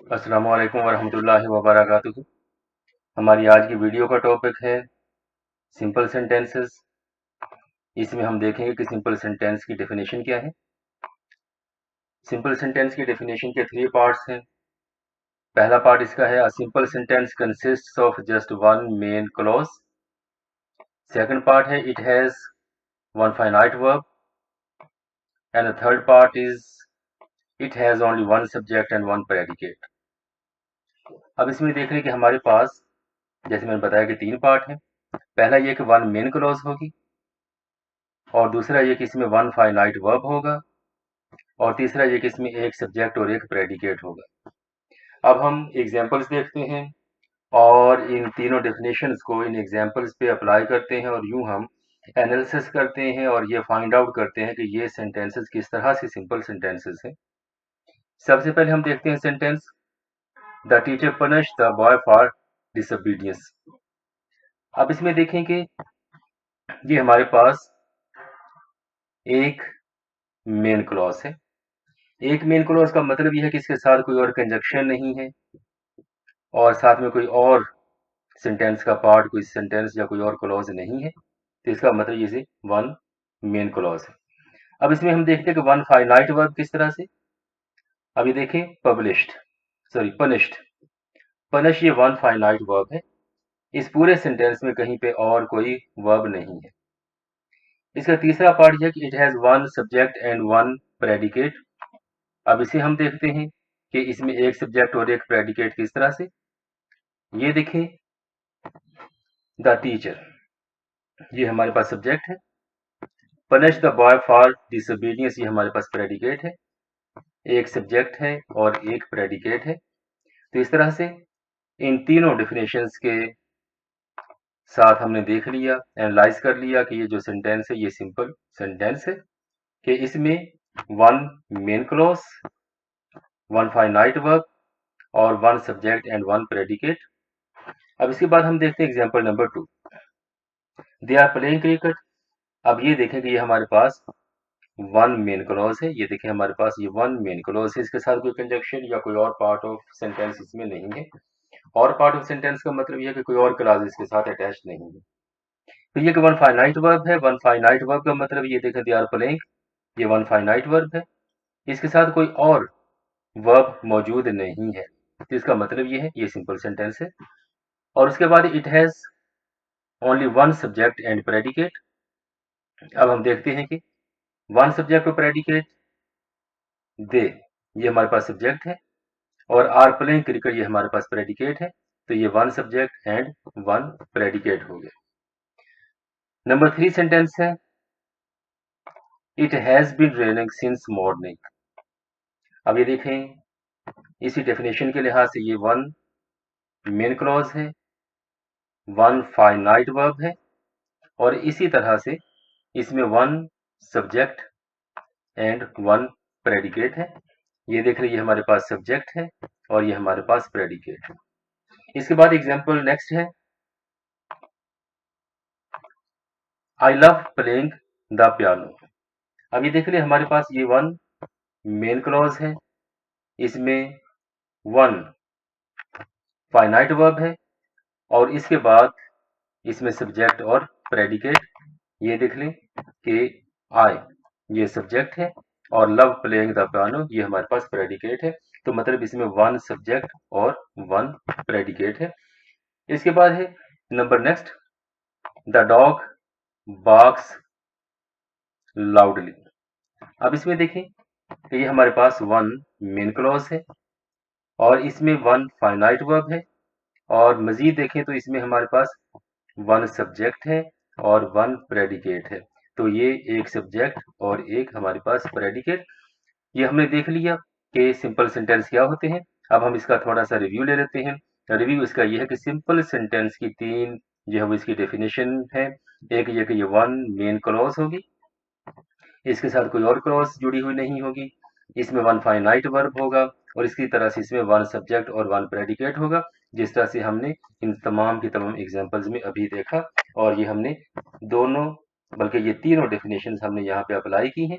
अस्सलामु अलैकुम वरहमतुल्लाहि वबरकातुहू। हमारी आज की वीडियो का टॉपिक है सिंपल सेंटेंसेस। इसमें हम देखेंगे कि सिंपल सेंटेंस की डेफिनेशन क्या है। सिंपल सेंटेंस की डेफिनेशन के 3 पार्ट्स हैं। पहला पार्ट इसका है, a simple sentence consists of just one main clause. Second part है, it has one finite verb. And the third part is it has only one subject and one predicate. अब इसमें देख रहे हैं कि हमारे पास, जैसे मैंने बताया कि 3 पार्ट हैं। पहला ये कि वन मेन क्लॉज होगी, और दूसरा ये कि इसमें वन फाइनाइट वर्ब होगा, और तीसरा ये कि इसमें एक सब्जेक्ट और एक प्रेडिकेट होगा। अब हम एग्जांपल्स देखते हैं और इन तीनों डेफिनेशंस को इन एग्जांपल्स पे अप्लाई करते हैं, और यूं हम एनालिसिस करते हैं और ये फाइंड आउट करते हैं कि ये सेंटेंसेस किस तरह से सिंपल सेंटेंसेस हैं। सबसे पहले हम देखते हैं sentence, the teacher punish the boy for disobedience. अब इसमें देखें कि ये हमारे पास एक मेन क्लॉज है। एक मेन क्लॉज का मतलब यह है कि इसके साथ कोई और कंजक्शन नहीं है, और साथ में कोई और सेंटेंस का पार्ट, कोई सेंटेंस या कोई और क्लॉज नहीं है, तो इसका मतलब ये वन मेन क्लॉज है। अब इसमें हम देखते हैं कि वन फाइनाइट वर्ब किस तरह से। अभी देखें, पनिश्ड। पनिश ये वन फाइनाइट वर्ब है। इस पूरे सेंटेंस में कहीं पे और कोई वर्ब नहीं है। इसका तीसरा पार्ट यह कि it has one subject and one predicate. अब इसे हम देखते हैं कि इसमें एक सब्जेक्ट और एक प्रेडिकेट किस तरह से। ये देखें, द टीचर, ये हमारे पास सब्जेक्ट है। Punish the boy for disobedience, ये हमारे पास प्रेडिकेट है। एक सब्जेक्ट है और एक प्रेडिकेट है। तो इस तरह से इन तीनों डेफिनेशंस के साथ हमने देख लिया, एनालाइज कर लिया कि ये जो सेंटेंस है ये सिंपल सेंटेंस है, कि इसमें one main clause, one finite verb और one subject and one predicate. अब इसके बाद हम देखते हैं example number 2, they are playing cricket. अब ये देखें कि ये हमारे पास वन मेन क्लॉज है। ये देखें, हमारे पास ये वन मेन क्लॉज है, इसके साथ कोई कंजक्शन या कोई और पार्ट ऑफ सेंटेंस इसमें नहीं है। और पार्ट ऑफ सेंटेंस का मतलब यह है कि कोई और क्लॉज इसके साथ अटैच नहीं है। तो ये कि वन फाइनाइट वर्ब है। वन फाइनाइट वर्ब का मतलब ये देखें, दे आर प्लेइंग, ये वन फाइनाइट वर्ब है, इसके साथ कोई और वर्ब मौजूद नहीं है। तो इसका मतलब ये है, ये सिंपल सेंटेंस है। और उसके बाद it has only one subject and predicate. अब हम देखते हैं कि वन सब्जेक्ट और प्रेडिकेट, दे, ये हमारे पास सब्जेक्ट है, और आर प्लेइंग क्रिकेट, ये हमारे पास प्रेडिकेट है। तो ये one subject and one predicate हो गया। नंबर 3 सेंटेंस है, it has been raining since morning. अब ये देखें, इसी डेफिनेशन के लिहाज से ये वन मेन क्लॉज है, वन फाइनाइट वर्ब है, और इसी तरह से इसमें one subject and one predicate है। ये देख रहे, ये हमारे पास सब्जेक्ट है और ये हमारे पास प्रेडिकेट है। इसके बाद एग्जांपल नेक्स्ट है, I love playing the piano. अब ये देख रहे, हमारे पास ये वन मेन क्लॉज है, इसमें वन फाइनाइट वर्ब है, और इसके बाद इसमें सब्जेक्ट और प्रेडिकेट। ये देख लें कि आई, ये सब्जेक्ट है, और लव प्लेइंग द पियानो, ये हमारे पास प्रेडिकेट है। तो मतलब इसमें वन सब्जेक्ट और वन प्रेडिकेट है। इसके बाद है number next, the dog barks loudly. अब इसमें देखें कि ये हमारे पास वन मेन क्लॉज है, और इसमें वन फाइनाइट वर्ब है, और मजीद देखें तो इसमें हमारे पास वन सब्जेक्ट है और वन प्रेडिकेट है। तो ये एक सब्जेक्ट और एक हमारे पास प्रेडिकेट। ये हमने देख लिया कि सिंपल सेंटेंस क्या होते हैं। अब हम इसका थोड़ा सा रिव्यू ले लेते हैं। रिव्यू इसका यह है कि सिंपल सेंटेंस की 3 जो है वो इसकी डेफिनेशन है। एक ये कि ये वन मेन क्लॉज होगी, इसके साथ कोई और क्लॉज जुड़ी हुई नहीं होगी, इसमें वन फाइनाइट वर्ब होगा, और इसकी तरह से इसमें वन सब्जेक्ट और वन प्रेडिकेट होगा, जिस तरह से हमने इन तमाम की तमाम एग्जांपल्स में अभी देखा। और ये हमने दोनों, बल्कि ये तीनों डेफिनेशंस हमने यहाँ पे अप्लाई की हैं।